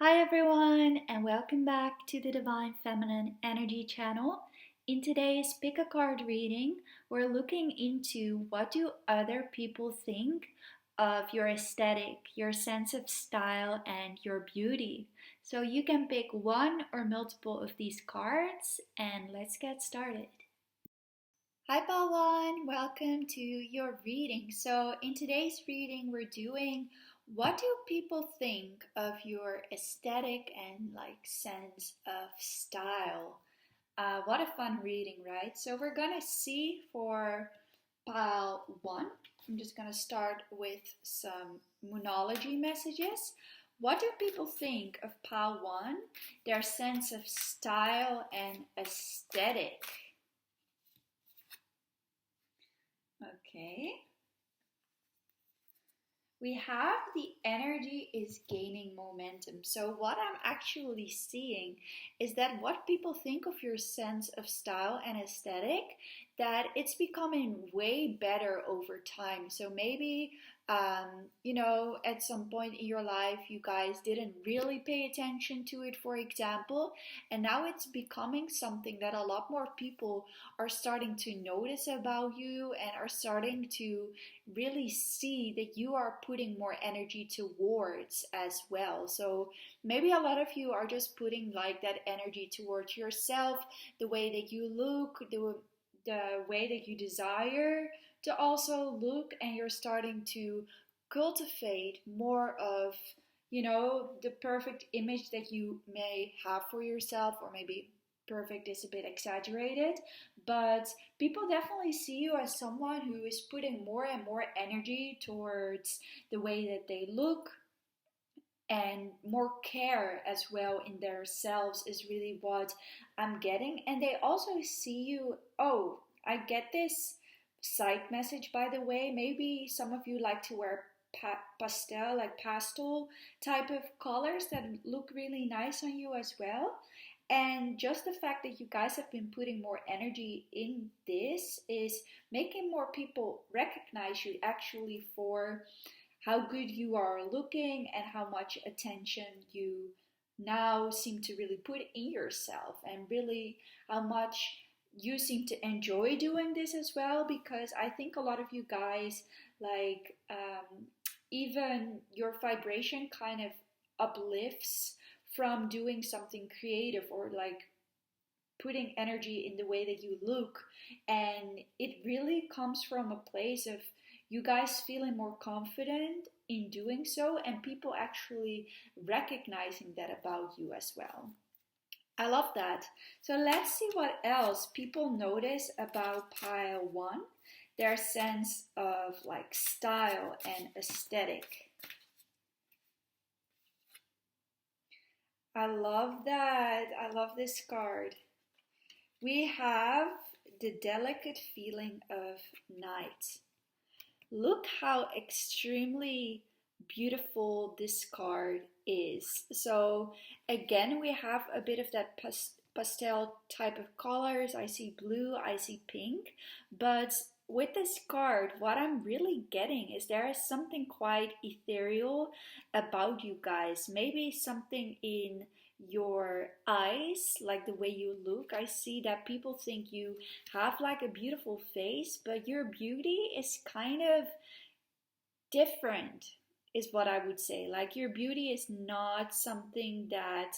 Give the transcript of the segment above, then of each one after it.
Hi everyone, and welcome back to the Divine Feminine Energy channel. In today's Pick a Card reading, we're looking into what do other people think of your aesthetic, your sense of style, and your beauty. So you can pick one or multiple of these cards, and let's get started. Hi Pawan, welcome to your reading. So in today's reading, we're doing what do people think of your aesthetic and sense of style? What a fun reading, right? So we're gonna see for pile one. I'm just gonna start with some moonology messages. What do people think of pile one? Their sense of style and aesthetic. Okay. We have the energy is gaining momentum. So what I'm actually seeing is that what people think of your sense of style and aesthetic, that it's becoming way better over time. So maybe at some point in your life, you guys didn't really pay attention to it, for example, and now it's becoming something that a lot more people are starting to notice about you and are starting to really see that you are putting more energy towards as well. So maybe a lot of you are just putting like that energy towards yourself, the way that you look, the way that you desire to also look, and you're starting to cultivate more of the perfect image that you may have for yourself, or maybe perfect is a bit exaggerated, but people definitely see you as someone who is putting more and more energy towards the way that they look, and more care as well in themselves is really what I'm getting. And they also see you, oh, I get this side message, by the way. Maybe some of you like to wear pastel type of colors that look really nice on you as well. And just the fact that you guys have been putting more energy in this is making more people recognize you actually for how good you are looking and how much attention you now seem to really put in yourself, and really how much you seem to enjoy doing this as well. Because I think a lot of you guys, even your vibration kind of uplifts from doing something creative, or like putting energy in the way that you look. And it really comes from a place of you guys feeling more confident in doing so, and people actually recognizing that about you as well. I love that. So let's see what else people notice about pile one, their sense of like style and aesthetic. I love that. I love this card. We have the delicate feeling of night. Look how extremely beautiful this card is. So again, we have a bit of that pastel type of colors. I see blue, I see pink, but with this card, what I'm really getting is there is something quite ethereal about you guys. Maybe something in your eyes, like the way you look. I see that people think you have like a beautiful face, but your beauty is kind of different, is what I would say. Like your beauty is not something that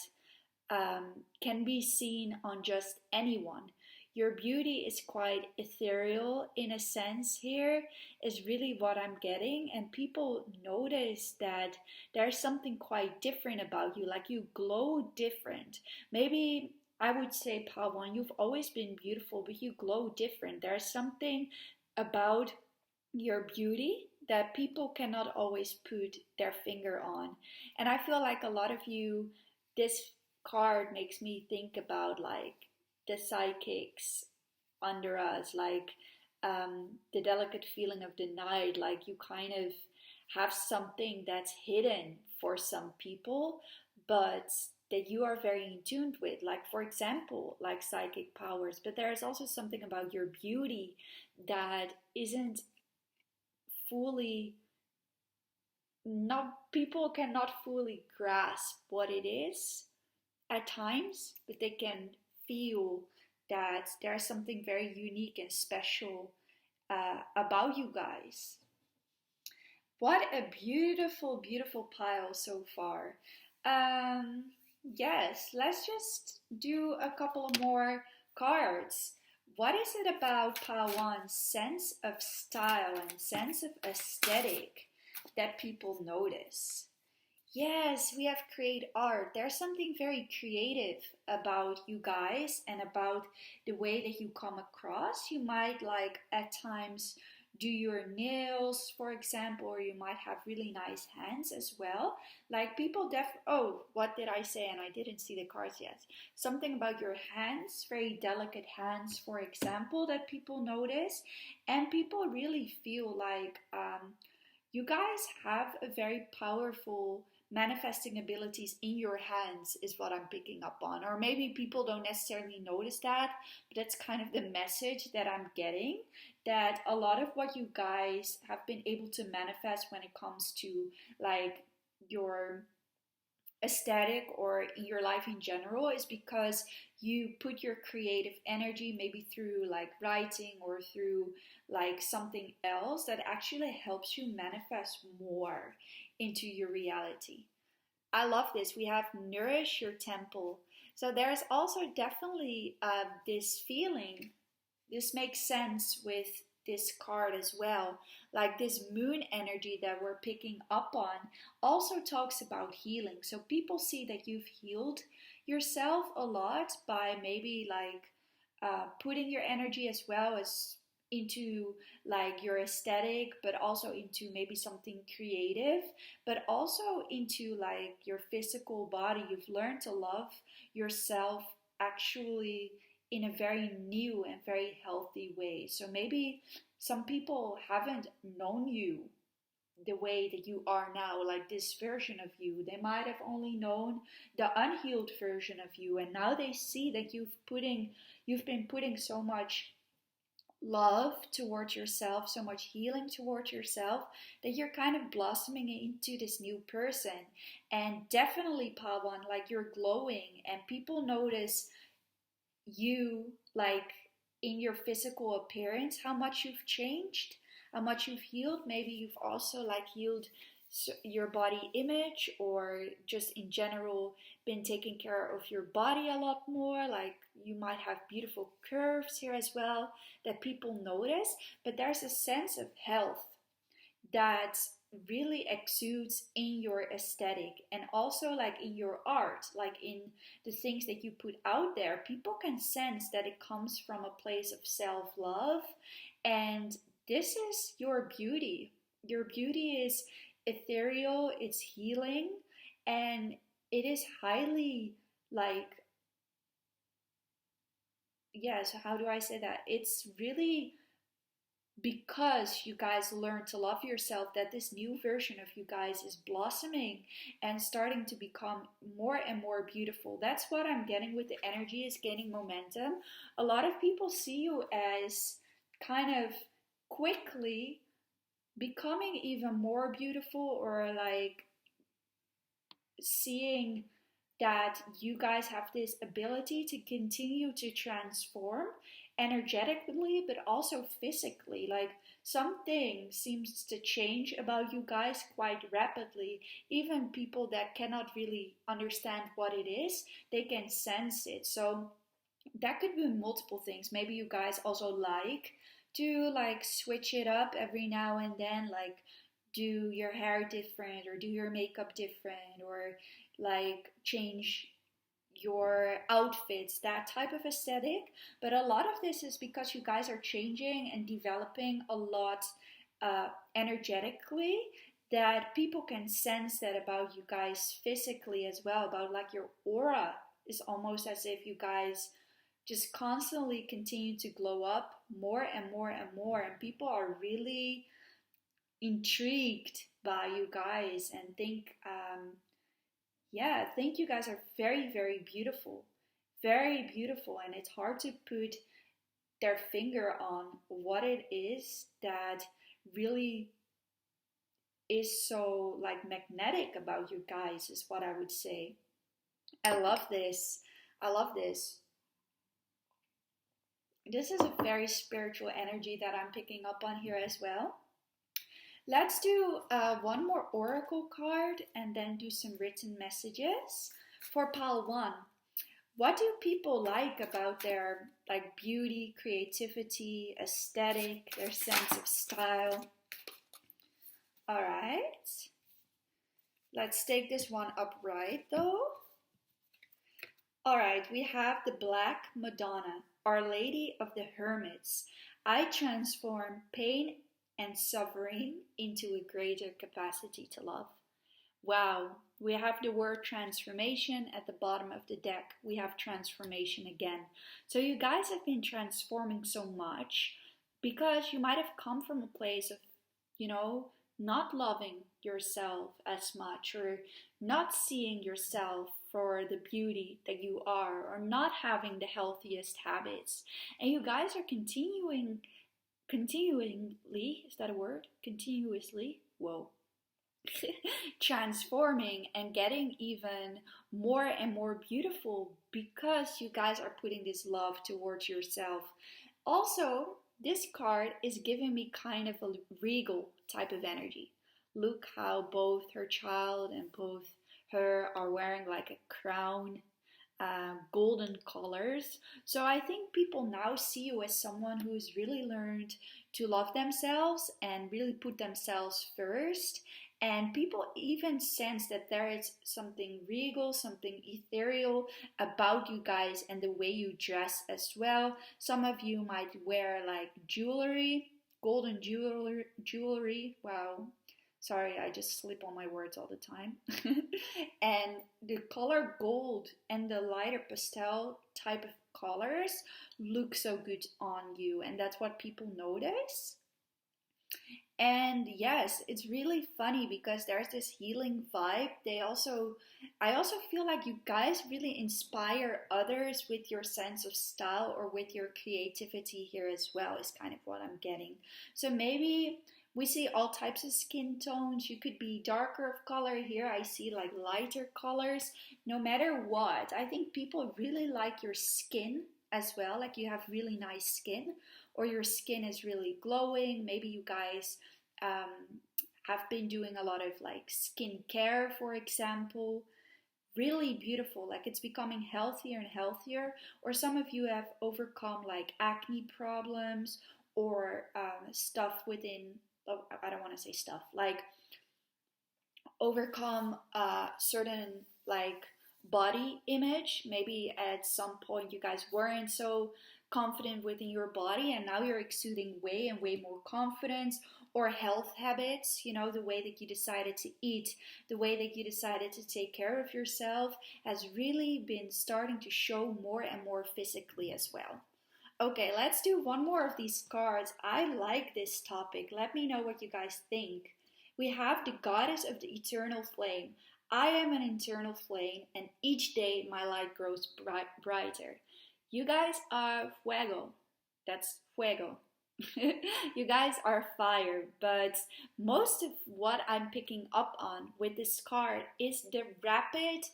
can be seen on just anyone. Your beauty is quite ethereal in a sense here, is really what I'm getting. And people notice that there's something quite different about you, like you glow different. Maybe I would say, Pawan, you've always been beautiful, but you glow different. There's something about your beauty that people cannot always put their finger on. And I feel like a lot of you, this card makes me think about like the psychics under us, like the delicate feeling of the night, like you kind of have something that's hidden for some people, but that you are very in tune with, like for example, like psychic powers. But there is also something about your beauty that isn't fully not people cannot fully grasp what it is at times, but they can feel that there's something very unique and special about you guys. What a beautiful, beautiful pile so far. Um, yes, let's just do a couple more cards. What is it about pile one's sense of style and sense of aesthetic that people notice? Yes, we have create art. There's something very creative about you guys and about the way that you come across. You might like at times do your nails, for example, or you might have really nice hands as well. Like people oh, what did I say? And I didn't see the cards yet. Something about your hands, very delicate hands, for example, that people notice. And people really feel like you guys have a very powerful manifesting abilities in your hands is what I'm picking up on. Or maybe people don't necessarily notice that, but that's kind of the message that I'm getting, that a lot of what you guys have been able to manifest when it comes to like your aesthetic or in your life in general is because you put your creative energy maybe through like writing or through like something else that actually helps you manifest more into your reality. I love this. We have nourish your temple. So there's also definitely this feeling. This makes sense with this card as well. Like this moon energy that we're picking up on also talks about healing. So people see that you've healed yourself a lot by maybe like putting your energy as well as into like your aesthetic, but also into maybe something creative, but also into like your physical body. You've learned to love yourself actually in a very new and very healthy way. So maybe some people haven't known you the way that you are now, like this version of you. They might have only known the unhealed version of you, and now they see that you've been putting so much love towards yourself, so much healing towards yourself, that you're kind of blossoming into this new person. And definitely, Pawan, like you're glowing, and people notice you like in your physical appearance, how much you've changed, how much you've healed. Maybe you've also like healed your body image, or just in general been taking care of your body a lot more. Like you might have beautiful curves here as well that people notice, but there's a sense of health that really exudes in your aesthetic, and also like in your art, like in the things that you put out there. People can sense that it comes from a place of self-love, and this is your beauty. Your beauty is ethereal, it's healing, and it is highly like, yeah, so how do I say that? It's really because you guys learn to love yourself that this new version of you guys is blossoming and starting to become more and more beautiful. That's what I'm getting with the energy, is gaining momentum. A lot of people see you as kind of quickly becoming even more beautiful, or like seeing that you guys have this ability to continue to transform energetically, but also physically. Like something seems to change about you guys quite rapidly. Even people that cannot really understand what it is, they can sense it. So that could be multiple things. Maybe you guys also like to like switch it up every now and then, like do your hair different or do your makeup different, or like change your outfits, that type of aesthetic. But a lot of this is because you guys are changing and developing a lot energetically, that people can sense that about you guys physically as well. About like your aura is almost as if you guys just constantly continue to glow up more and more and more, and people are really intrigued by you guys and think yeah, I think you guys are very, very beautiful. Very beautiful. And it's hard to put their finger on what it is that really is so like magnetic about you guys, is what I would say. I love this. I love this. This is a very spiritual energy that I'm picking up on here as well. Let's do one more oracle card and then do some written messages. For pile 1, what do people like about their like beauty, creativity, aesthetic, their sense of style? All right. Let's take this one upright though. All right, we have the Black Madonna, Our Lady of the Hermits. I transform pain and suffering into a greater capacity to love. Wow, we have the word transformation at the bottom of the deck. We have transformation again. So you guys have been transforming so much because you might have come from a place of, not loving yourself as much, or not seeing yourself for the beauty that you are, or not having the healthiest habits. And you guys are continually, is that a word? Continuously? Whoa. Transforming and getting even more and more beautiful because you guys are putting this love towards yourself. Also, this card is giving me kind of a regal type of energy. Look how both her child and both her are wearing like a crown, golden colors. So I think people now see you as someone who's really learned to love themselves and really put themselves first. And people even sense that there is something regal, something ethereal about you guys and the way you dress as well. Some of you might wear like jewelry, golden jewelry. Wow. Sorry, I just slip on my words all the time. And the color gold and the lighter pastel type of colors look so good on you, and that's what people notice. And yes, it's really funny because there's this healing vibe. I also feel like you guys really inspire others with your sense of style or with your creativity here as well, is kind of what I'm getting. So maybe we see all types of skin tones. You could be darker of color here. I see like lighter colors. No matter what, I think people really like your skin as well. Like you have really nice skin, or your skin is really glowing. Maybe you guys have been doing a lot of like skincare, for example. Really beautiful, like it's becoming healthier and healthier. Or some of you have overcome like acne problems, or stuff within, oh, I don't want to say stuff, like overcome a certain like body image. Maybe at some point you guys weren't so confident within your body and now you're exuding way and way more confidence. Or health habits, the way that you decided to eat, the way that you decided to take care of yourself has really been starting to show more and more physically as well. Okay, let's do one more of these cards. I like this topic. Let me know what you guys think. We have the Goddess of the Eternal Flame. I am an eternal flame, and each day my light grows brighter. You guys are fuego. That's fuego. You guys are fire, but most of what I'm picking up on with this card is the rapid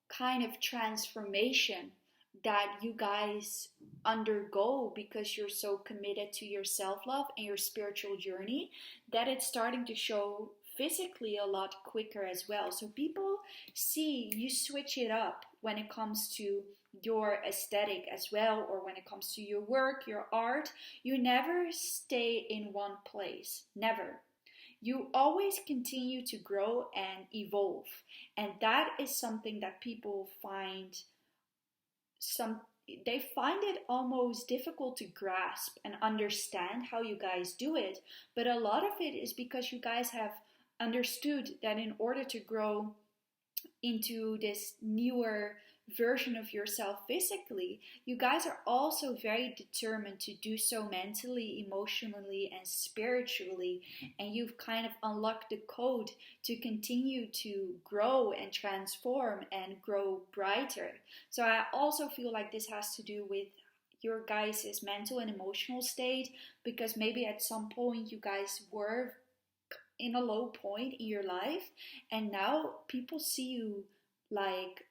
kind of transformation that you guys undergo because you're so committed to your self-love and your spiritual journey, that it's starting to show physically a lot quicker as well. So people see you switch it up when it comes to your aesthetic as well, or when it comes to your work, your art. You never stay in one place, never. You always continue to grow and evolve, and that is something that people find they find it almost difficult to grasp and understand how you guys do it. But a lot of it is because you guys have understood that in order to grow into this newer version of yourself physically, you guys are also very determined to do so mentally, emotionally, and spiritually. And you've kind of unlocked the code to continue to grow and transform and grow brighter. So I also feel like this has to do with your guys' mental and emotional state, because maybe at some point you guys were in a low point in your life, and now people see you like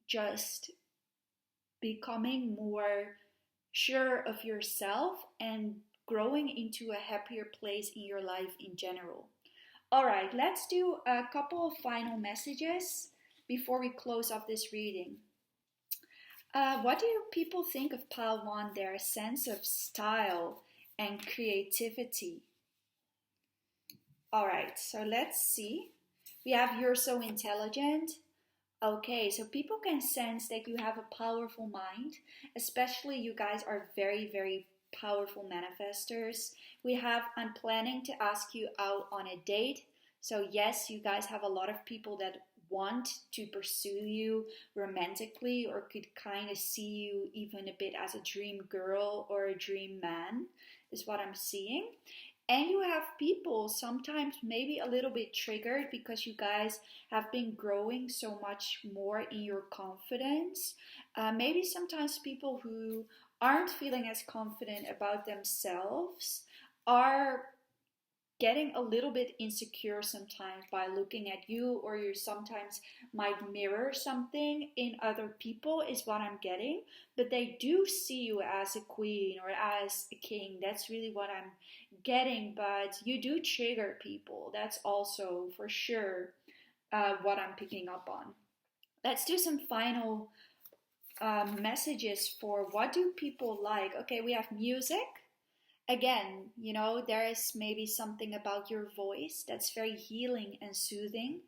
just becoming more sure of yourself and growing into a happier place in your life in general. All right, let's do a couple of final messages before we close off this reading. What do people think of pile one, their sense of style and creativity? All right, so let's see. We have you're so intelligent. Okay, so people can sense that you have a powerful mind, especially you guys are very, very powerful manifestors. We have I'm planning to ask you out on a date. So yes, you guys have a lot of people that want to pursue you romantically or could kind of see you even a bit as a dream girl or a dream man, is what I'm seeing. And you have people sometimes maybe a little bit triggered because you guys have been growing so much more in your confidence. Maybe sometimes people who aren't feeling as confident about themselves are getting a little bit insecure sometimes by looking at you, or you sometimes might mirror something in other people, is what I'm getting. But they do see you as a queen or as a king. That's really what I'm getting. But you do trigger people. That's also for sure what I'm picking up on. Let's do some final messages for what do people like. Okay, we have music. Again, you know, there is maybe something about your voice that's very healing and soothing.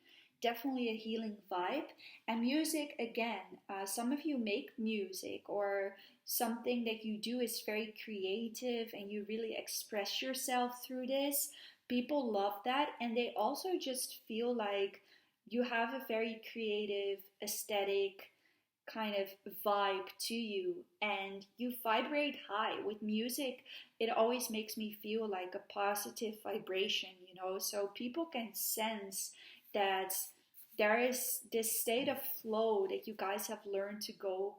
Definitely a healing vibe. And music, again, some of you make music or something that you do is very creative and you really express yourself through this. People love that, and they also just feel like you have a very creative, aesthetic, kind of vibe to you, and you vibrate high with music. It always makes me feel like a positive vibration, you know, so people can sense that there is this state of flow that you guys have learned to go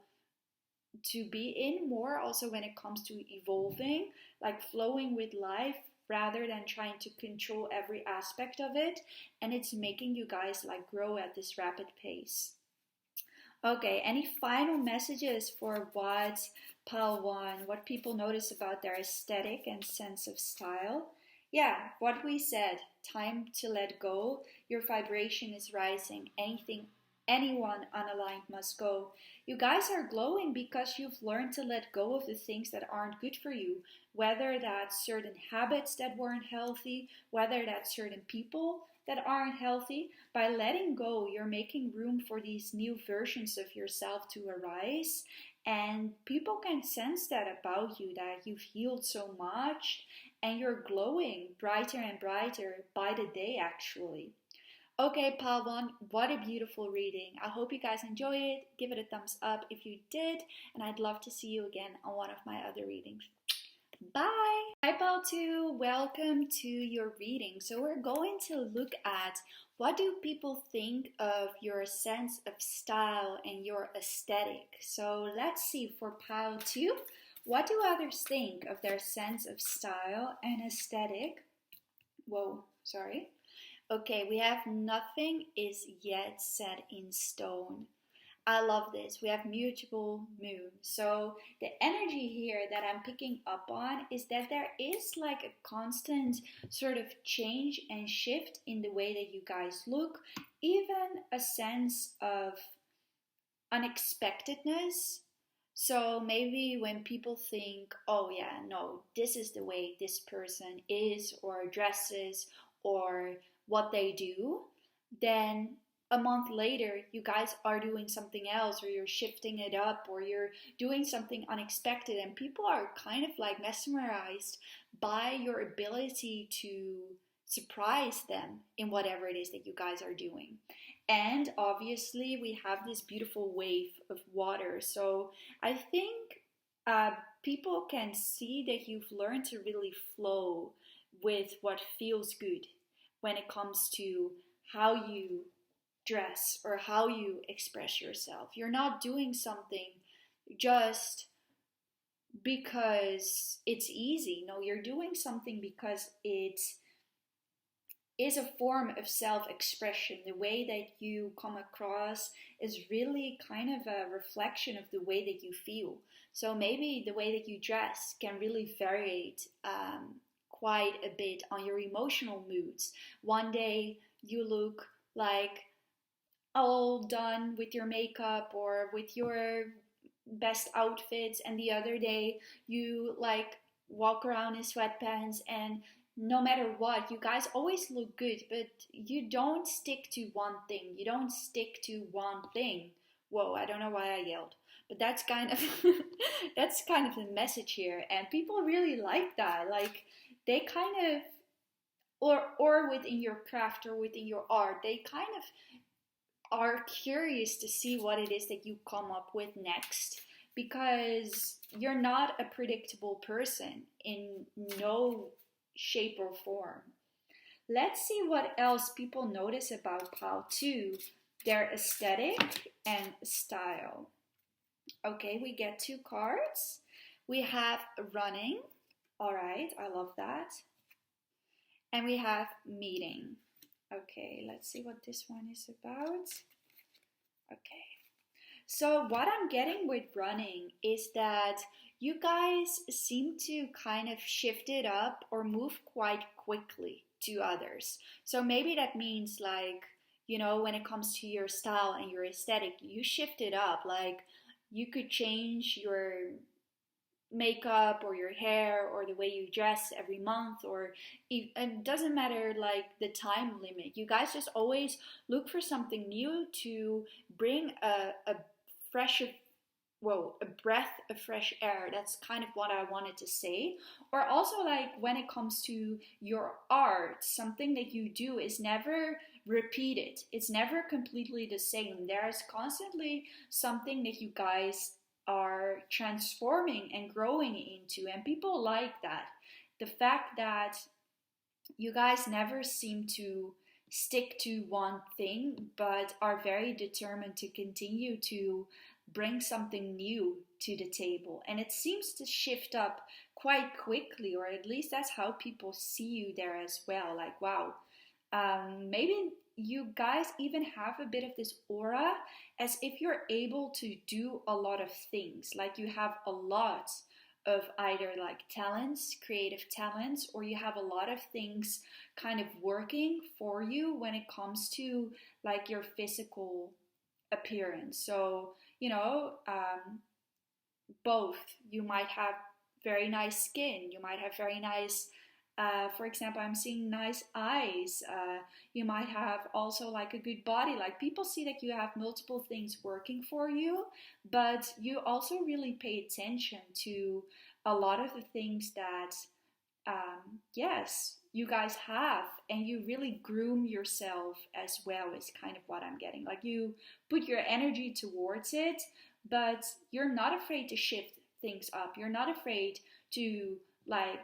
to be in more, also when it comes to evolving, like flowing with life rather than trying to control every aspect of it, and it's making you guys like grow at this rapid pace. Okay, any final messages for what pile one, what people notice about their aesthetic and sense of style? Yeah, what we said, time to let go. Your vibration is rising. Anyone unaligned must go. You guys are glowing because you've learned to let go of the things that aren't good for you, whether that's certain habits that weren't healthy, whether that's certain people that aren't healthy. By letting go, you're making room for these new versions of yourself to arise. And people can sense that about you, that you've healed so much and you're glowing brighter and brighter by the day, actually. Okay, pile one, what a beautiful reading. I hope you guys enjoy it. Give it a thumbs up if you did. And I'd love to see you again on one of my other readings. Bye! Hi pile 2, welcome to your reading. So we're going to look at what do people think of your sense of style and your aesthetic. So let's see for pile 2, what do others think of their sense of style and aesthetic? Whoa, sorry. Okay, we have nothing is yet set in stone. I love this. We have mutable moon. So the energy here that I'm picking up on is that there is like a constant sort of change and shift in the way that you guys look, even a sense of unexpectedness. So maybe when people think, oh yeah, no, this is the way this person is or dresses or what they do, then a month later, you guys are doing something else, or you're shifting it up, or you're doing something unexpected, and people are kind of like mesmerized by your ability to surprise them in whatever it is that you guys are doing. And obviously, we have this beautiful wave of water. So I think people can see that you've learned to really flow with what feels good when it comes to how you dress or how you express yourself. You're not doing something just because it's easy. No, you're doing something because it is a form of self-expression. The way that you come across is really kind of a reflection of the way that you feel. So maybe the way that you dress can really vary quite a bit on your emotional moods. One day you look like all done with your makeup or with your best outfits, and the other day you like walk around in sweatpants, and no matter what, you guys always look good, but you don't stick to one thing. You don't stick to one thing. Whoa, I don't know why I yelled, but that's kind of that's kind of the message here, and people really like that. Like they kind of, or within your craft or within your art, they kind of are curious to see what it is that you come up with next, because you're not a predictable person in no shape or form. Let's see what else people notice about Pal 2, their aesthetic and style. Okay, we get 2 cards. We have running. All right, I love that. And we have meeting. Okay, let's see what this one is about. Okay, so what I'm getting with running is that you guys seem to kind of shift it up or move quite quickly to others. So maybe that means like, you know, when it comes to your style and your aesthetic, you shift it up. Like you could change your makeup or your hair or the way you dress every month, or it doesn't matter like the time limit. You guys just always look for something new to bring a fresh, whoa, a breath of fresh air. That's kind of what I wanted to say. Or also like when it comes to your art, something that you do is never repeated. It's never completely the same. There's constantly something that you guys are transforming and growing into, and people like that. The fact that you guys never seem to stick to one thing, but are very determined to continue to bring something new to the table. And it seems to shift up quite quickly, or at least that's how people see you there as well. Like, wow, maybe you guys even have a bit of this aura as if you're able to do a lot of things. Like you have a lot of either like talents, creative talents, or you have a lot of things kind of working for you when it comes to like your physical appearance. So, you know, both. You might have very nice skin, you might have very nice for example, I'm seeing nice eyes. You might have also like a good body. Like people see that you have multiple things working for you, but you also really pay attention to a lot of the things that, yes, you guys have, and you really groom yourself as well is kind of what I'm getting. Like you put your energy towards it, but you're not afraid to shift things up. You're not afraid to like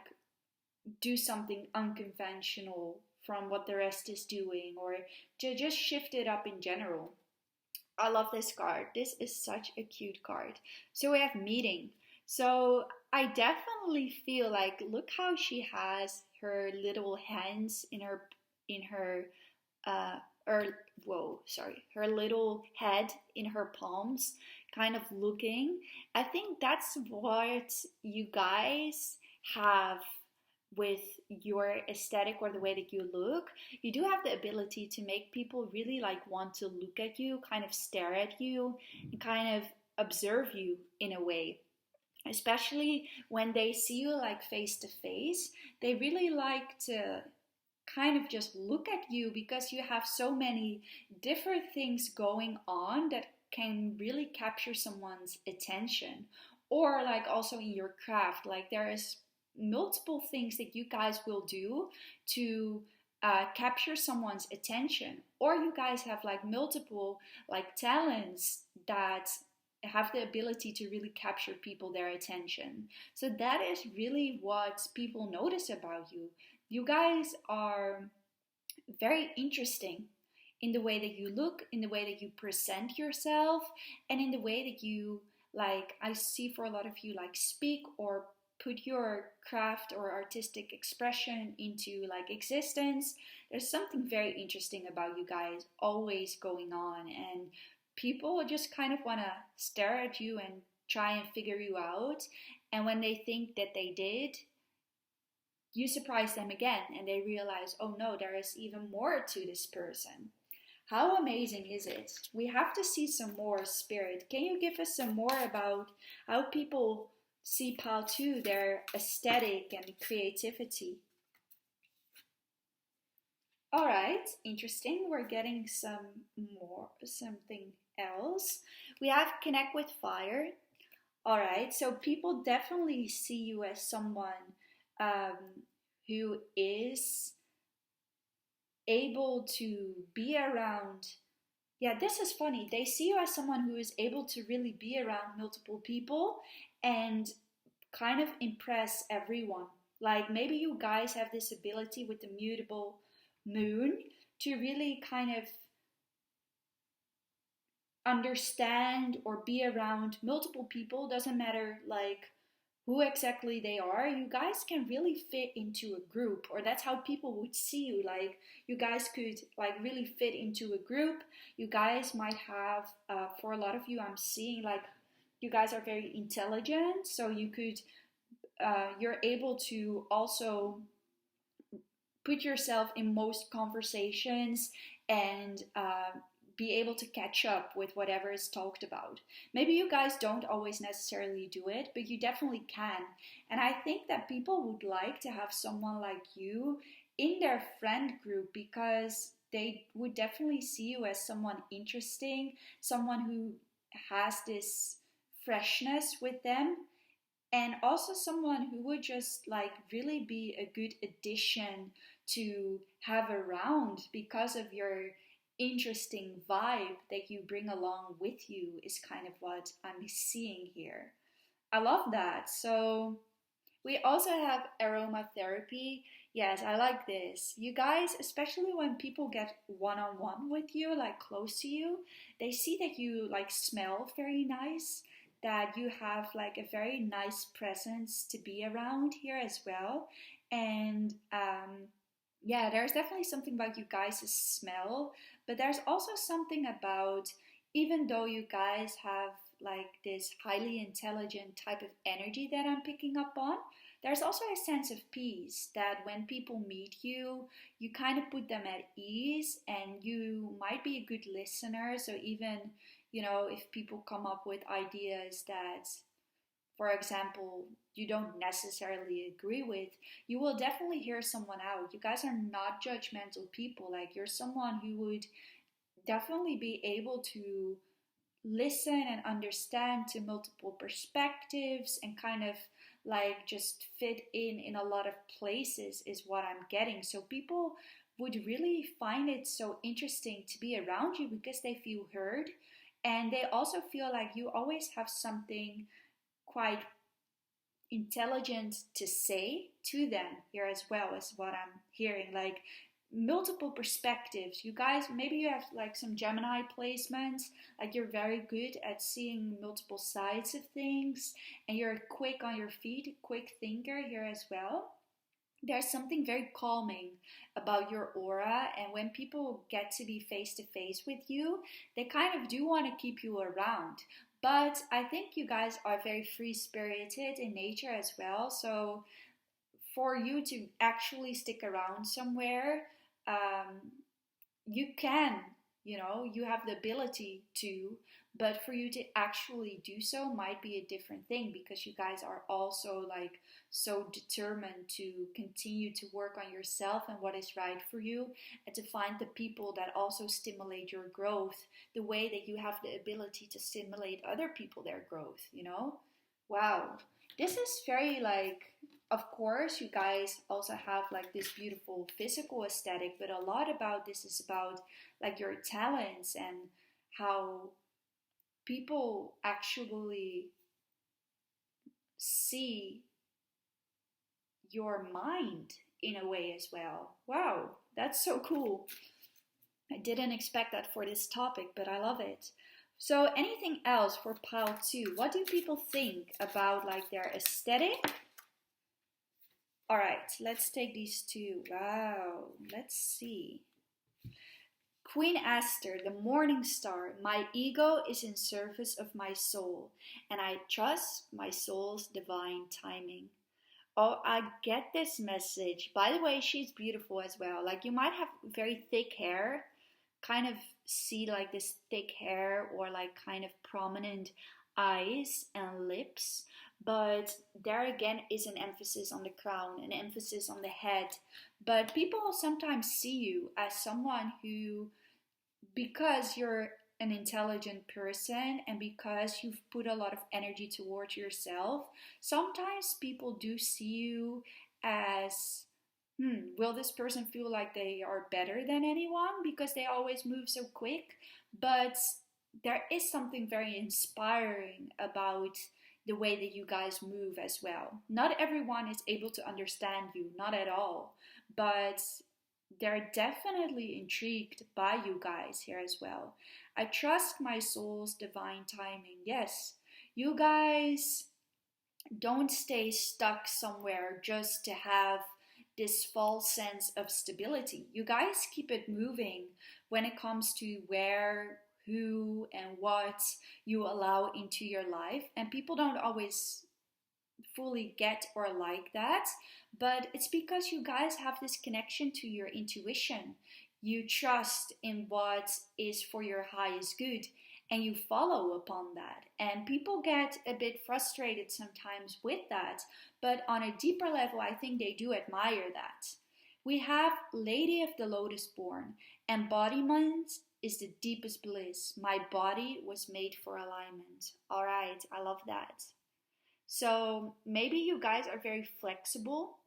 do something unconventional from what the rest is doing, or to just shift it up in general. I love this card. This is such a cute card. So we have meeting. So I definitely feel like, look how she has her little hands in her or whoa, sorry, her little head in her palms, kind of looking. I think that's what you guys have with your aesthetic or the way that you look. You do have the ability to make people really like want to look at you, kind of stare at you, and kind of observe you in a way. Especially when they see you like face to face, they really like to kind of just look at you because you have so many different things going on that can really capture someone's attention. Or like also in your craft, like there is multiple things that you guys will do to capture someone's attention, or you guys have like multiple like talents that have the ability to really capture people their attention. So that is really what people notice about you. You guys are very interesting in the way that you look, in the way that you present yourself, and in the way that you, like, I see for a lot of you, like, speak or put your craft or artistic expression into like existence. There's something very interesting about you guys always going on, and people just kind of want to stare at you and try and figure you out. And when they think that they did, you surprise them again and they realize, oh no, there is even more to this person. How amazing is it? We have to see some more, Spirit. Can you give us some more about how people see Pal 2, their aesthetic and creativity? All right, interesting. We're getting something else. We have connect with fire. All right, so people definitely see you as someone who is able to be around. Yeah, this is funny. They see you as someone who is able to really be around multiple people and kind of impress everyone. Like maybe you guys have this ability with the mutable moon to really kind of understand or be around multiple people. Doesn't matter like who exactly they are. You guys can really fit into a group, or that's how people would see you. Like you guys could like really fit into a group. You guys might have for a lot of you, I'm seeing like you guys are very intelligent, so you could you're able to also put yourself in most conversations and be able to catch up with whatever is talked about. Maybe you guys don't always necessarily do it, but you definitely can. And I think that people would like to have someone like you in their friend group because they would definitely see you as someone interesting, someone who has this freshness with them, and also someone who would just like really be a good addition to have around because of your interesting vibe that you bring along with you, is kind of what I'm seeing here. I love that. So we also have aromatherapy. Yes, I like this. You guys, especially when people get one-on-one with you, like close to you, they see that you like smell very nice, that you have like a very nice presence to be around here as well. And yeah, there's definitely something about you guys' smell, but there's also something about, even though you guys have like this highly intelligent type of energy that I'm picking up on, there's also a sense of peace that when people meet you, you kind of put them at ease and you might be a good listener. So even, you know, if people come up with ideas that, for example, you don't necessarily agree with, you will definitely hear someone out. You guys are not judgmental people. Like you're someone who would definitely be able to listen and understand to multiple perspectives and kind of like just fit in a lot of places, is what I'm getting. So people would really find it so interesting to be around you because they feel heard, and they also feel like you always have something quite intelligent to say to them here as well, as what I'm hearing. Like multiple perspectives. You guys, maybe you have like some Gemini placements, like you're very good at seeing multiple sides of things and you're quick on your feet, quick thinker here as well. There's something very calming about your aura, and when people get to be face to face with you, they kind of do want to keep you around. But I think you guys are very free spirited in nature as well, so for you to actually stick around somewhere, um, you can, you know, you have the ability to, but for you to actually do so might be a different thing, because you guys are also like so determined to continue to work on yourself and what is right for you, and to find the people that also stimulate your growth the way that you have the ability to stimulate other people their growth, you know? Wow. This is very like, of course, you guys also have like this beautiful physical aesthetic, but a lot about this is about like your talents and how people actually see your mind in a way as well. Wow, that's so cool. I didn't expect that for this topic, but I love it. So anything else for pile 2? What do people think about like their aesthetic All right, let's take these two. Wow, let's see. Queen Esther, the morning star, my ego is in service of my soul, and I trust my soul's divine timing. Oh, I get this message. By the way, she's beautiful as well. Like, you might have very thick hair, kind of see like this thick hair or like kind of prominent eyes and lips. But there again is an emphasis on the crown, an emphasis on the head. But people sometimes see you as someone who, because you're an intelligent person and because you've put a lot of energy towards yourself, sometimes people do see you as, will this person feel like they are better than anyone because they always move so quick? But there is something very inspiring about the way that you guys move as well. Not everyone is able to understand you, not at all, but they're definitely intrigued by you guys here as well. I trust my soul's divine timing. Yes, you guys don't stay stuck somewhere just to have this false sense of stability. You guys keep it moving when it comes to where, who, and what you allow into your life. And people don't always fully get or like that, but it's because you guys have this connection to your intuition. You trust in what is for your highest good and you follow upon that. And people get a bit frustrated sometimes with that, but on a deeper level, I think they do admire that. We have Lady of the Lotus born. Embodiment is the deepest bliss. My body was made for alignment. All right, I love that. So maybe you guys are very flexible.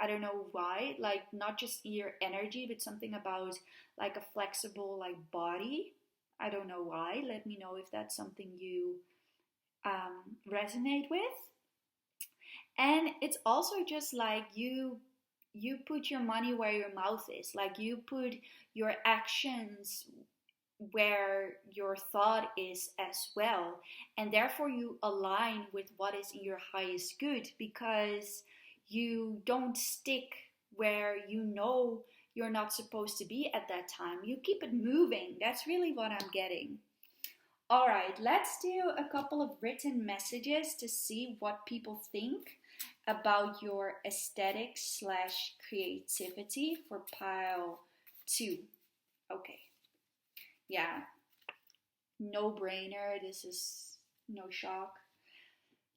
I don't know why, like not just in your energy, but something about like a flexible like body. I don't know why. Let me know if that's something you resonate with. And it's also just like you put your money where your mouth is. Like you put your actions where your thought is as well, and therefore you align with what is in your highest good because you don't stick where you know you're not supposed to be at that time. You keep it moving. That's really what I'm getting. All right, let's do a couple of written messages to see what people think about your aesthetic slash creativity for pile 2. Okay. Yeah, no brainer. This is no shock.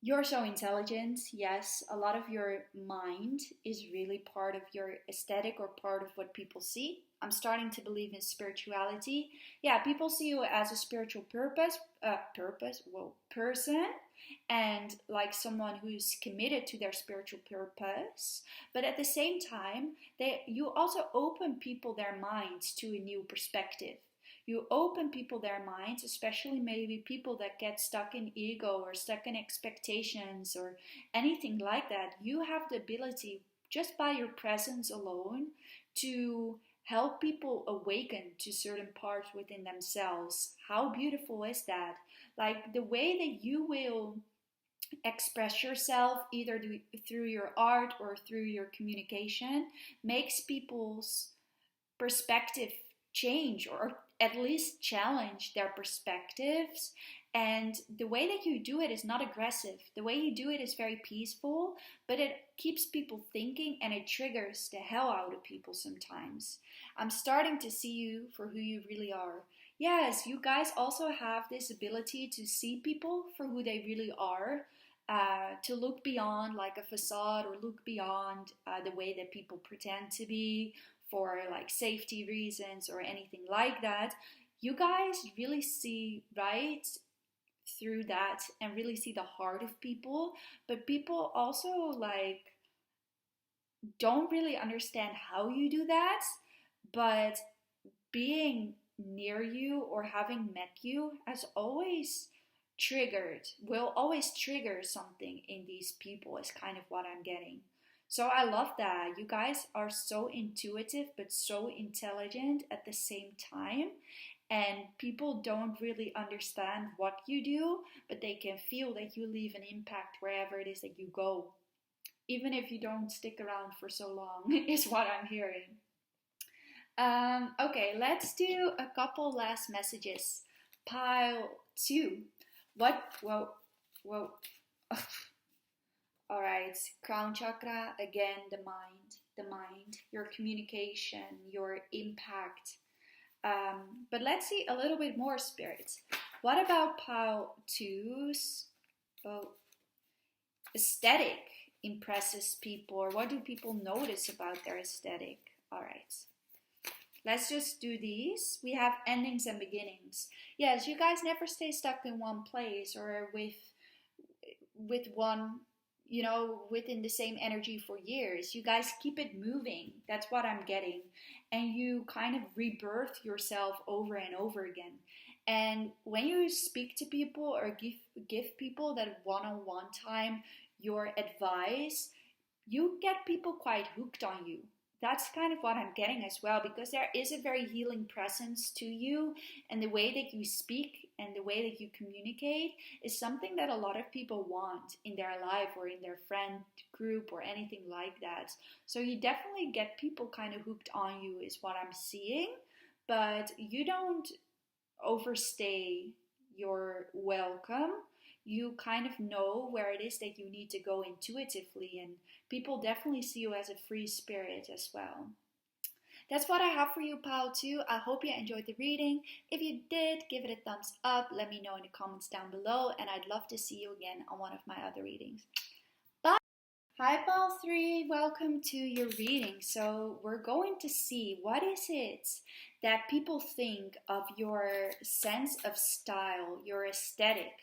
You're so intelligent. Yes, a lot of your mind is really part of your aesthetic or part of what people see. I'm starting to believe in spirituality. Yeah, people see you as a spiritual person, and like someone who's committed to their spiritual purpose. But at the same time, you also open people their minds to a new perspective. You open people their minds, especially maybe people that get stuck in ego or stuck in expectations or anything like that. You have the ability, just by your presence alone, to help people awaken to certain parts within themselves. How beautiful is that? Like the way that you will express yourself either through your art or through your communication makes people's perspective change or at least challenge their perspectives. And the way that you do it is not aggressive. The way you do it is very peaceful, but it keeps people thinking and it triggers the hell out of people sometimes. I'm starting to see you for who you really are. Yes, you guys also have this ability to see people for who they really are. To look beyond like a facade or look beyond the way that people pretend to be for like safety reasons or anything like that. You guys really see right through that and really see the heart of people, but people also like don't really understand how you do that. But being near you or having met you has always will always trigger something in these people, is kind of what I'm getting. So I love that. You guys are so intuitive but so intelligent at the same time. And people don't really understand what you do, but they can feel that you leave an impact wherever it is that you go. even if you don't stick around for so long, is what I'm hearing. Okay, let's do a couple last messages. Pile 2. What? Whoa, whoa. All right, crown chakra, again, the mind, your communication, your impact. But let's see a little bit more, spirits. What about pile 2's aesthetic impresses people, or what do people notice about their aesthetic? All right. Let's just do these. We have endings and beginnings. Yes, you guys never stay stuck in one place or with one, within the same energy for years. You guys keep it moving. That's what I'm getting. And you kind of rebirth yourself over and over again. And when you speak to people or give people that one-on-one time your advice, you get people quite hooked on you. That's kind of what I'm getting as well, because there is a very healing presence to you, and the way that you speak and the way that you communicate is something that a lot of people want in their life or in their friend group or anything like that. So you definitely get people kind of hooked on you is what I'm seeing, but you don't overstay your welcome. You kind of know where it is that you need to go intuitively, and people definitely see you as a free spirit as well. That's what I have for you, pile 2. I hope you enjoyed the reading. If you did, give it a thumbs up. Let me know in the comments down below, and I'd love to see you again on one of my other readings. Bye! Hi, pile 3. Welcome to your reading. So we're going to see what is it that people think of your sense of style, your aesthetic.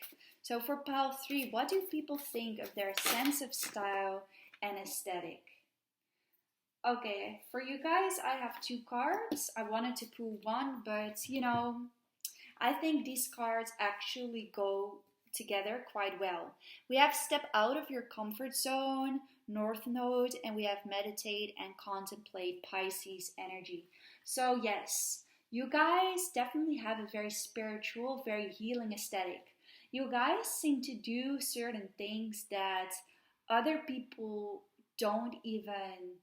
So for pile 3, what do people think of their sense of style and aesthetic? Okay, for you guys, I have 2 cards. I wanted to pull one, but I think these cards actually go together quite well. We have step out of your comfort zone, North Node, and we have meditate and contemplate, Pisces energy. So yes, you guys definitely have a very spiritual, very healing aesthetic. You guys seem to do certain things that other people don't even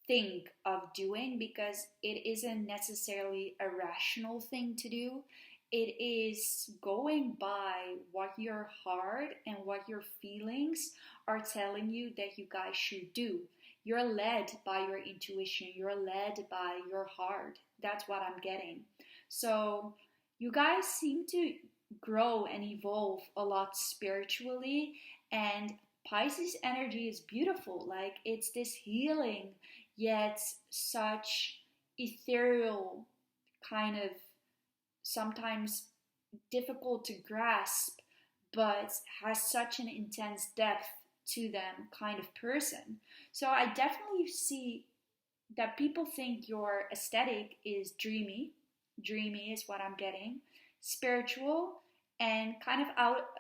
think of doing, because it isn't necessarily a rational thing to do. It is going by what your heart and what your feelings are telling you that you guys should do. You're led by your intuition. You're led by your heart. That's what I'm getting. So you guys seem to grow and evolve a lot spiritually, and Pisces energy is beautiful. Like, it's this healing yet such ethereal, kind of sometimes difficult to grasp, but has such an intense depth to them kind of person. So I definitely see that people think your aesthetic is dreamy. Dreamy is what I'm getting. Spiritual and kind of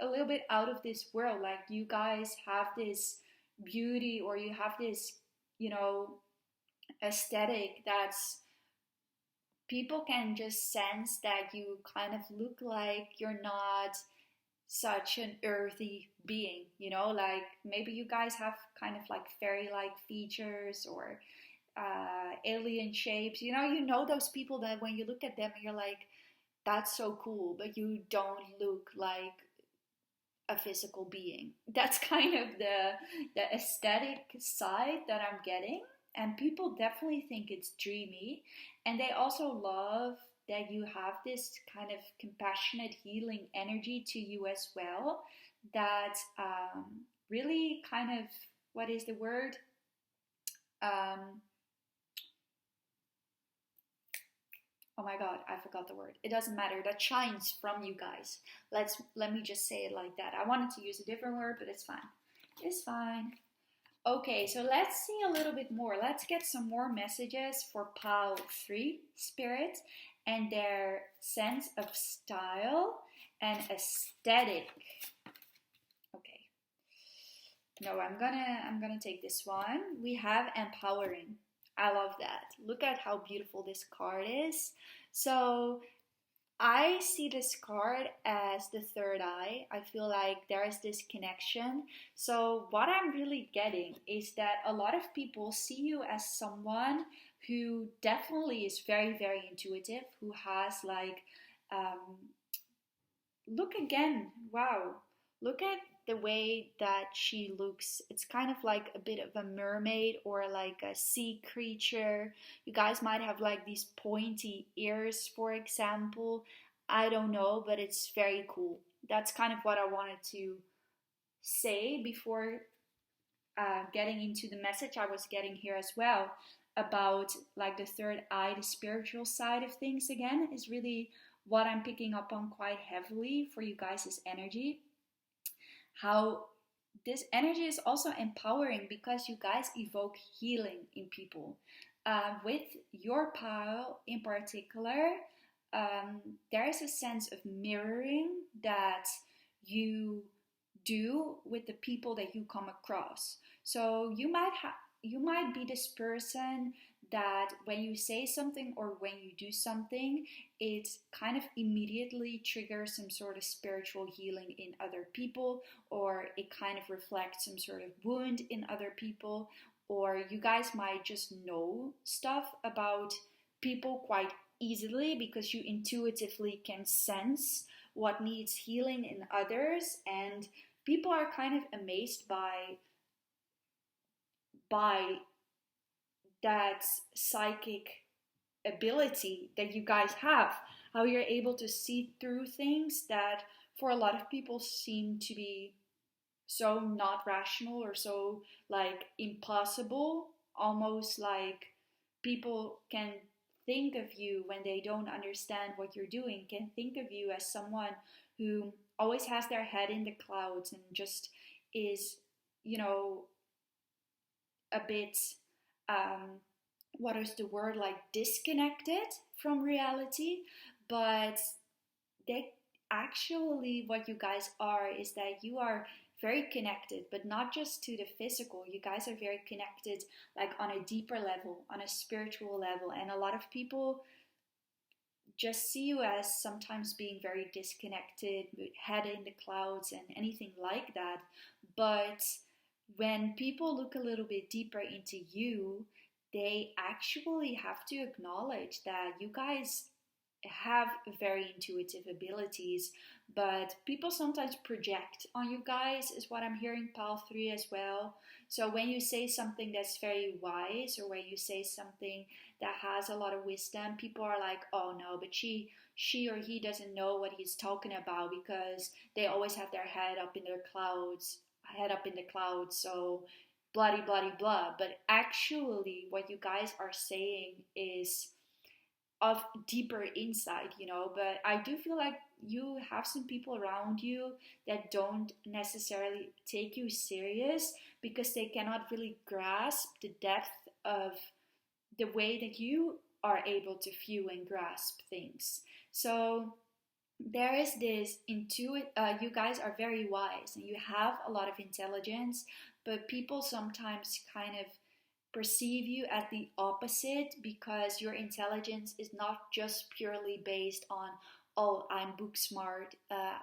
a little bit out of this world. Like, you guys have this beauty, or you have this, aesthetic that's, people can just sense that you kind of look like you're not such an earthy being, like maybe you guys have kind of like fairy-like features or alien shapes. You know those people that when you look at them you're like, that's so cool, but you don't look like a physical being. That's kind of the aesthetic side that I'm getting. And people definitely think it's dreamy. And they also love that you have this kind of compassionate, healing energy to you as well. That really kind of, what is the word? Oh my god, I forgot the word. It doesn't matter. That shines from you guys. Let me just say it like that. I wanted to use a different word, but it's fine. It's fine. Okay, so let's see a little bit more. Let's get some more messages for pile 3 spirits and their sense of style and aesthetic. Okay. No, I'm gonna take this one. We have empowering. I love that. Look at how beautiful this card is. So I see this card as the third eye. I feel like there is this connection. So, what I'm really getting is that a lot of people see you as someone who definitely is very, very intuitive, who has like, um, look again, wow, look at the way that she looks. It's kind of like a bit of a mermaid or like a sea creature. You guys might have like these pointy ears, for example. I don't know, but it's very cool. That's kind of what I wanted to say before getting into the message I was getting here as well, about like the third eye, the spiritual side of things again, is really what I'm picking up on quite heavily for you guys' energy. How this energy is also empowering because you guys evoke healing in people. With your pile in particular, there is a sense of mirroring that you do with the people that you come across. So you might be this person that when you say something or when you do something, it kind of immediately triggers some sort of spiritual healing in other people, or it kind of reflects some sort of wound in other people, or you guys might just know stuff about people quite easily because you intuitively can sense what needs healing in others, and people are kind of amazed by that psychic ability that you guys have, how you're able to see through things that for a lot of people seem to be so not rational or so like impossible, almost like people can think of you when they don't understand what you're doing, can think of you as someone who always has their head in the clouds and just is, you know, a bit, um, what is the word, like disconnected from reality. But they actually, what you guys are is that you are very connected, but not just to the physical. You guys are very connected like on a deeper level, on a spiritual level, and a lot of people just see you as sometimes being very disconnected, head in the clouds, and anything like that. But when people look a little bit deeper into you, they actually have to acknowledge that you guys have very intuitive abilities, but people sometimes project on you guys, is what I'm hearing, Pal 3 as well. So when you say something that's very wise, or when you say something that has a lot of wisdom, people are like, oh no, but she or he doesn't know what he's talking about, because they always have their head up in the clouds, so bloody bloody blah. But actually what you guys are saying is of deeper insight, you know. But I do feel like you have some people around you that don't necessarily take you serious because they cannot really grasp the depth of the way that you are able to view and grasp things. So there is this you guys are very wise and you have a lot of intelligence, but people sometimes kind of perceive you as the opposite, because your intelligence is not just purely based on, oh, I'm book smart,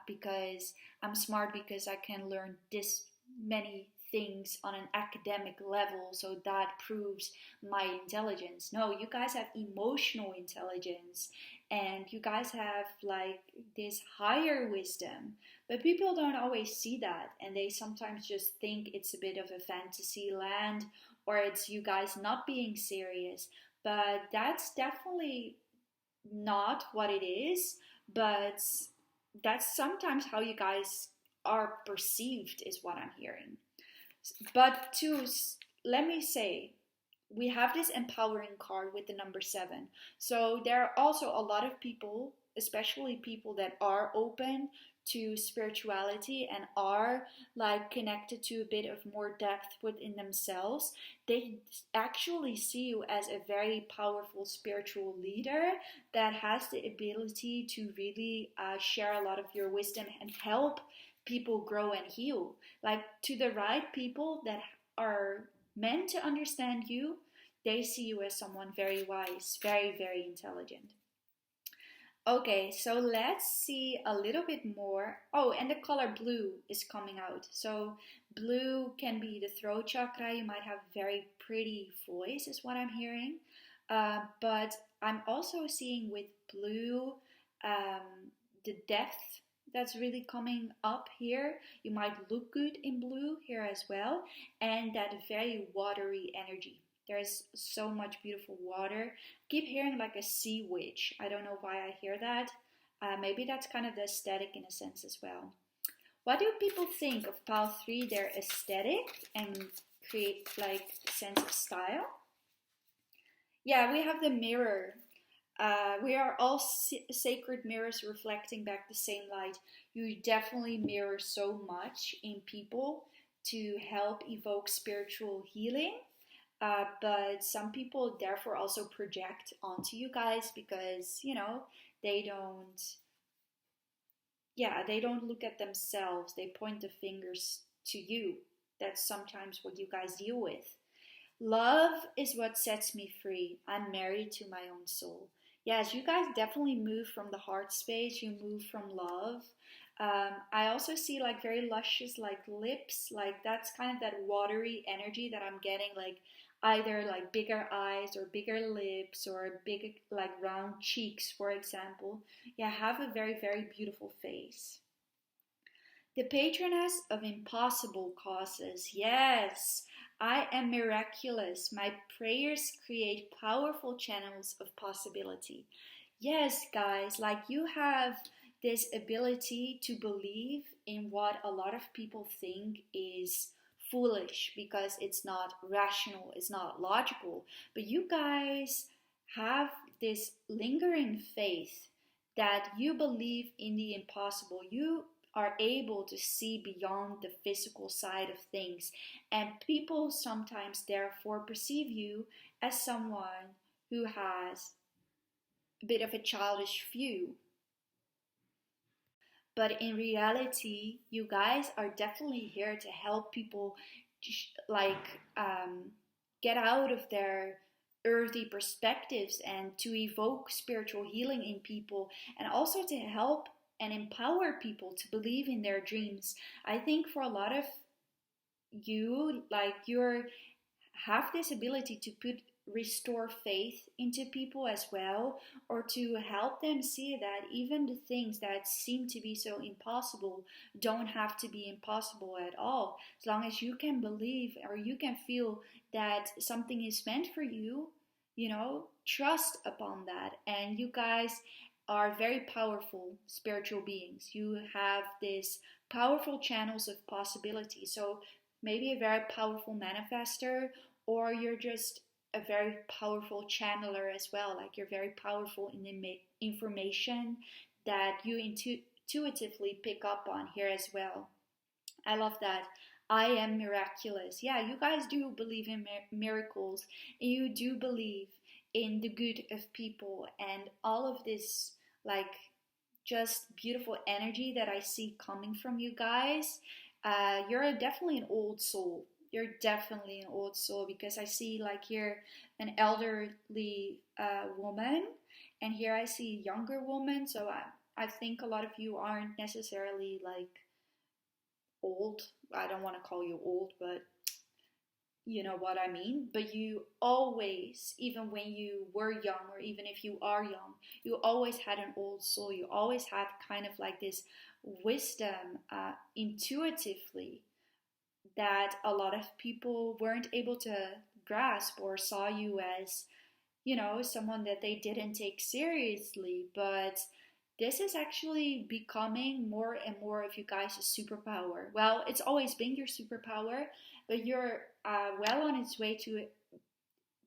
because I'm smart because I can learn this many things on an academic level, so that proves my intelligence. No, you guys have emotional intelligence, and you guys have like this higher wisdom, but people don't always see that, and they sometimes just think it's a bit of a fantasy land, or it's you guys not being serious. But that's definitely not what it is. But that's sometimes how you guys are perceived, is what I'm hearing. But let me say, we have this empowering card with the number 7. So there are also a lot of people, especially people that are open to spirituality and are like connected to a bit of more depth within themselves. They actually see you as a very powerful spiritual leader that has the ability to really share a lot of your wisdom and help people grow and heal. Like, to the right people that are meant to understand you, they see you as someone very wise, very, very intelligent. Okay, so let's see a little bit more. Oh, and the color blue is coming out. So blue can be the throat chakra. You might have very pretty voice, is what I'm hearing. But I'm also seeing with blue the depth that's really coming up here. You might look good in blue here as well, and that very watery energy. There's so much beautiful water. Keep hearing like a sea witch. I don't know why I hear that. Maybe that's kind of the aesthetic in a sense as well. What do people think of pile 3? Their aesthetic and create like a sense of style. Yeah, we have the mirror. We are all sacred mirrors reflecting back the same light. You definitely mirror so much in people to help evoke spiritual healing. But some people therefore also project onto you guys because, they don't, yeah, they don't look at themselves. They point the fingers to you. That's sometimes what you guys deal with. Love is what sets me free. I'm married to my own soul. Yes, you guys definitely move from the heart space. You move from love. I also see like very luscious like lips. Like that's kind of that watery energy that I'm getting. Like either like bigger eyes or bigger lips or big like round cheeks, for example. Yeah, have a very, very beautiful face. The patroness of impossible causes. Yes, I am miraculous. My prayers create powerful channels of possibility. Yes, guys, like you have this ability to believe in what a lot of people think is foolish because it's not rational, it's not logical. But you guys have this lingering faith that you believe in the impossible. You are able to see beyond the physical side of things, and people sometimes therefore perceive you as someone who has a bit of a childish view. But in reality, you guys are definitely here to help people like get out of their earthy perspectives and to evoke spiritual healing in people, and also to help and empower people to believe in their dreams. I think for a lot of you, like you're have this ability to restore faith into people as well, or to help them see that even the things that seem to be so impossible don't have to be impossible at all. As long as you can believe or you can feel that something is meant for you, trust upon that. And you guys are very powerful spiritual beings. You have this powerful channels of possibility. So maybe a very powerful manifester, or you're just a very powerful channeler as well. Like you're very powerful in the information that you intuitively pick up on here as well. I love that. I am miraculous. Yeah, you guys do believe in miracles, and you do believe in the good of people, and all of this like just beautiful energy that I see coming from you guys. You're definitely an old soul. You're definitely an old soul because I see like here an elderly woman, and here I see a younger woman. So I think a lot of you aren't necessarily like old. I don't want to call you old, but you know what I mean. But you always, even when you were young, or even if you are young, you always had an old soul. You always had kind of like this wisdom intuitively that a lot of people weren't able to grasp, or saw you as, someone that they didn't take seriously. But this is actually becoming more and more of you guys' superpower. Well, it's always been your superpower, but you're well on its way to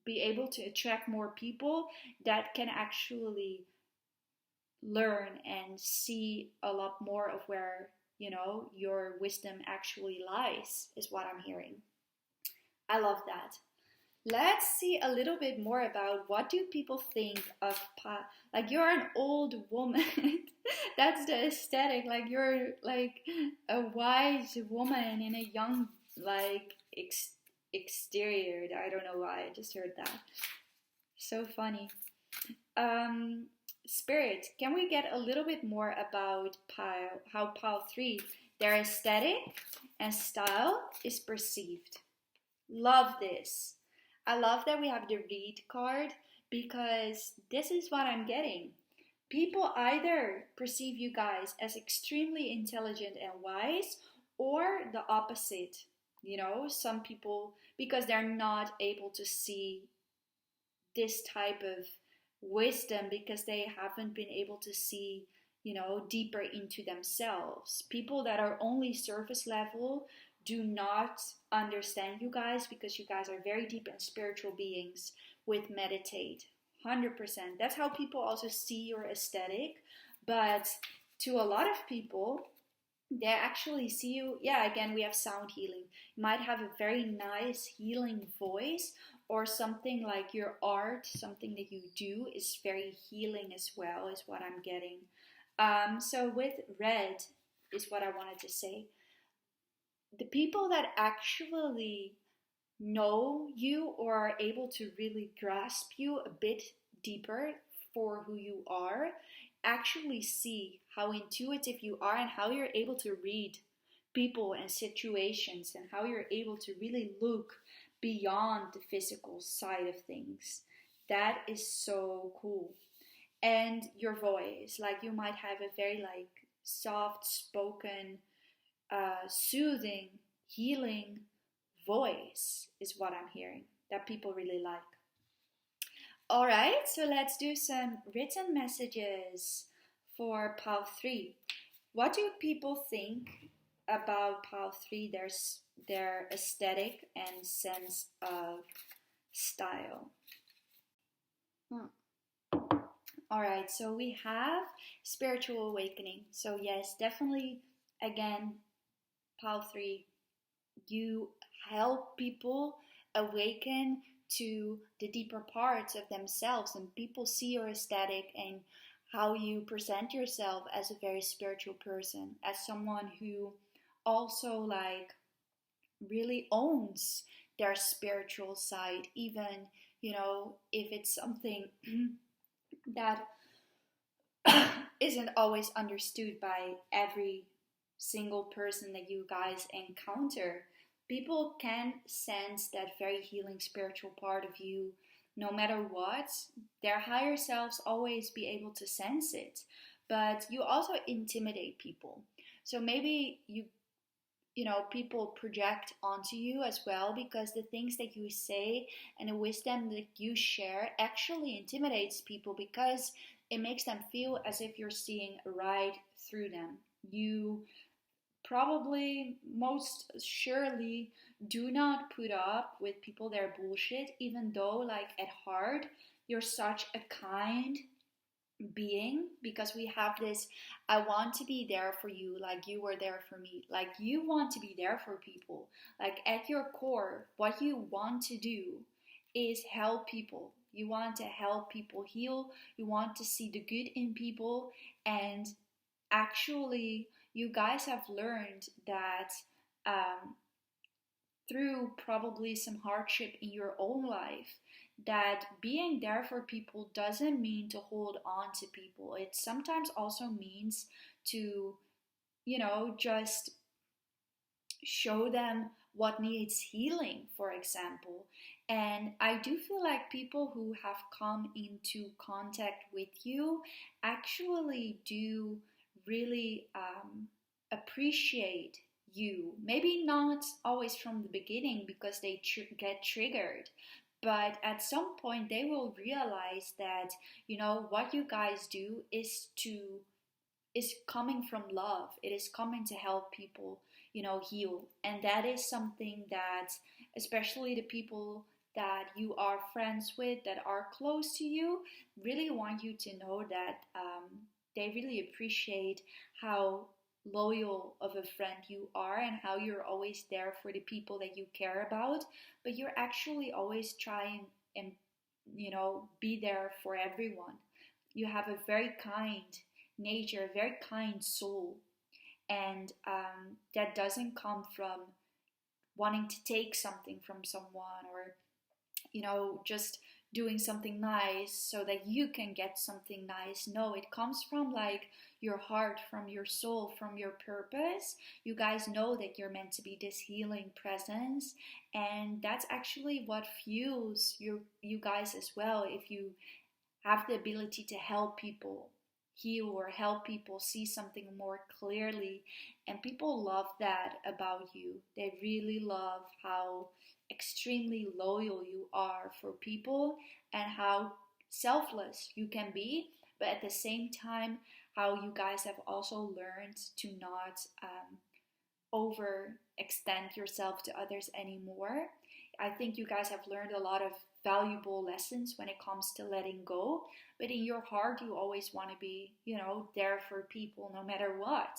be able to attract more people that can actually learn and see a lot more of where, your wisdom actually lies, is what I'm hearing. I love that. Let's see a little bit more about what do people think of like you're an old woman. That's the aesthetic. Like you're like a wise woman in a young like exterior. I don't know why I just heard that. So funny. Spirit, can we get a little bit more about how pile 3, their aesthetic and style is perceived? Love this. I love that we have the read card because this is what I'm getting. People either perceive you guys as extremely intelligent and wise or the opposite. You know, some people, because they're not able to see this type of wisdom because they haven't been able to see, you know, deeper into themselves. People that are only surface level do not understand you guys because you guys are very deep and spiritual beings with meditate. 100%. That's how people also see your aesthetic. But to a lot of people, they actually see you. Yeah, again, we have sound healing. You might have a very nice healing voice, or something like your art, something that you do is very healing as well, is what I'm getting. So with red is what I wanted to say. The people that actually know you or are able to really grasp you a bit deeper for who you are actually see how intuitive you are and how you're able to read people and situations and how you're able to really look beyond the physical side of things. That is so cool. And your voice, like you might have a very like soft spoken, soothing, healing voice is what I'm hearing that people really like. All right, so let's do some written messages for pile 3. What do people think about pile 3, their aesthetic and sense of style? All right, so we have spiritual awakening. So yes, definitely, again, pile 3, you help people awaken to the deeper parts of themselves, and people see your aesthetic and how you present yourself as a very spiritual person, as someone who also like really owns their spiritual side, even, you know, if it's something that isn't always understood by every single person that you guys encounter. People can sense that very healing spiritual part of you no matter what. Their higher selves always be able to sense it. But you also intimidate people. So maybe you know, people project onto you as well because the things that you say and the wisdom that you share actually intimidates people because it makes them feel as if you're seeing right through them. You probably, most surely, do not put up with people that are bullshit, even though, like, at heart, you're such a kind being, because we have this I want to be there for you like you were there for me. Like, you want to be there for people. Like, at your core, what you want to do is help people. You want to help people heal. You want to see the good in people. And actually, you guys have learned that through probably some hardship in your own life, that being there for people doesn't mean to hold on to people. It sometimes also means to, you know, just show them what needs healing, for example. And I do feel like people who have come into contact with you actually do really appreciate you. Maybe not always from the beginning because they get triggered, but at some point they will realize that, you know, what you guys do is coming from love. It is coming to help people, you know, heal. And that is something that, especially the people that you are friends with, that are close to you, really want you to know that they really appreciate how loyal of a friend you are and how you're always there for the people that you care about, but you're actually always trying and, you know, be there for everyone. You have a very kind nature, a very kind soul, and that doesn't come from wanting to take something from someone, or, you know, just doing something nice so that you can get something nice. No, it comes from like your heart, from your soul, from your purpose. You guys know that you're meant to be this healing presence, and that's actually what fuels you guys as well. If you have the ability to help people heal or help people see something more clearly. And people love that about you. They really love how extremely loyal you are for people and how selfless you can be, but at the same time, how you guys have also learned to not overextend yourself to others anymore. I think you guys have learned a lot of valuable lessons when it comes to letting go. But in your heart, you always want to be, there for people no matter what.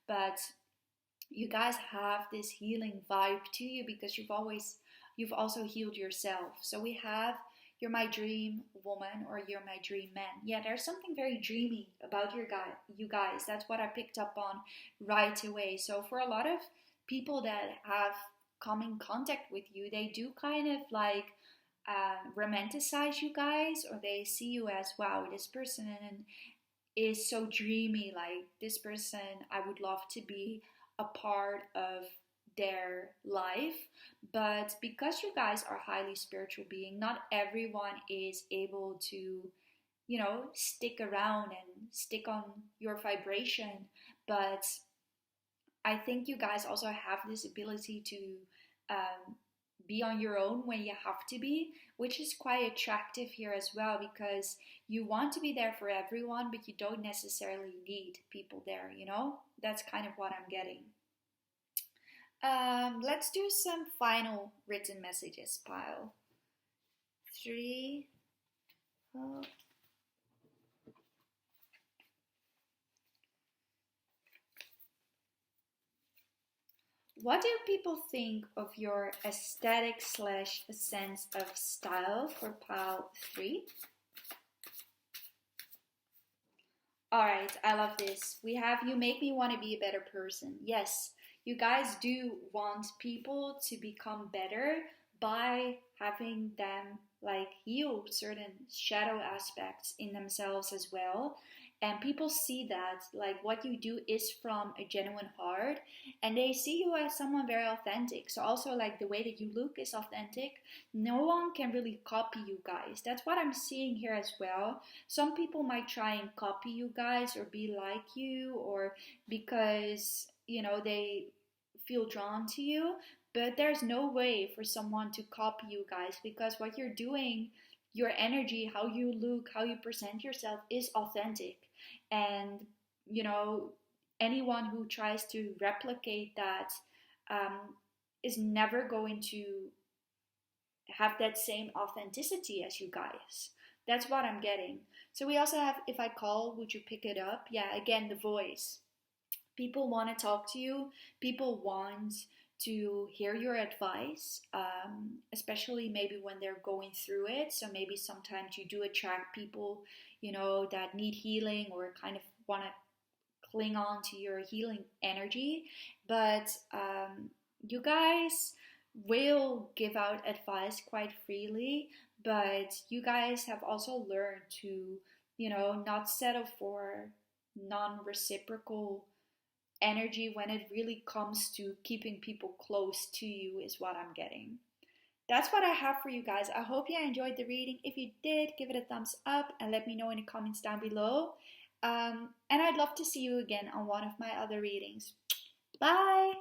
But you guys have this healing vibe to you because you've also healed yourself. So we have you're my dream woman or you're my dream man. Yeah, there's something very dreamy about you guys. That's what I picked up on right away. So for a lot of people that have come in contact with you, they do kind of like romanticize you guys, or they see you as, wow, this person is so dreamy, like this person I would love to be a part of their life. But because you guys are highly spiritual being, not everyone is able to stick around and stick on your vibration. But I think you guys also have this ability to be on your own when you have to be, which is quite attractive here as well, because you want to be there for everyone, but you don't necessarily need people there, That's kind of what I'm getting. Let's do some final written messages, pile 3. What do people think of your aesthetic / sense of style for pile 3? Alright, I love this. We have you make me want to be a better person. Yes, you guys do want people to become better by having them like heal certain shadow aspects in themselves as well. And people see that like what you do is from a genuine heart, and they see you as someone very authentic. So also like the way that you look is authentic. No one can really copy you guys. That's what I'm seeing here as well. Some people might try and copy you guys or be like you, or because they feel drawn to you, but there's no way for someone to copy you guys, because what you're doing, your energy, how you look, how you present yourself is authentic. And anyone who tries to replicate that is never going to have that same authenticity as you guys. That's what I'm getting. So we also have, if I call, would you pick it up? Yeah, again, the voice. People want to talk to you. People want to hear your advice, especially maybe when they're going through it. So maybe sometimes you do attract people, that need healing or kind of want to cling on to your healing energy. But you guys will give out advice quite freely, but you guys have also learned to, not settle for non-reciprocal energy when it really comes to keeping people close to you, is what I'm getting. That's what I have for you guys. I hope you enjoyed the reading. If you did, give it a thumbs up and let me know in the comments down below. And I'd love to see you again on one of my other readings. Bye!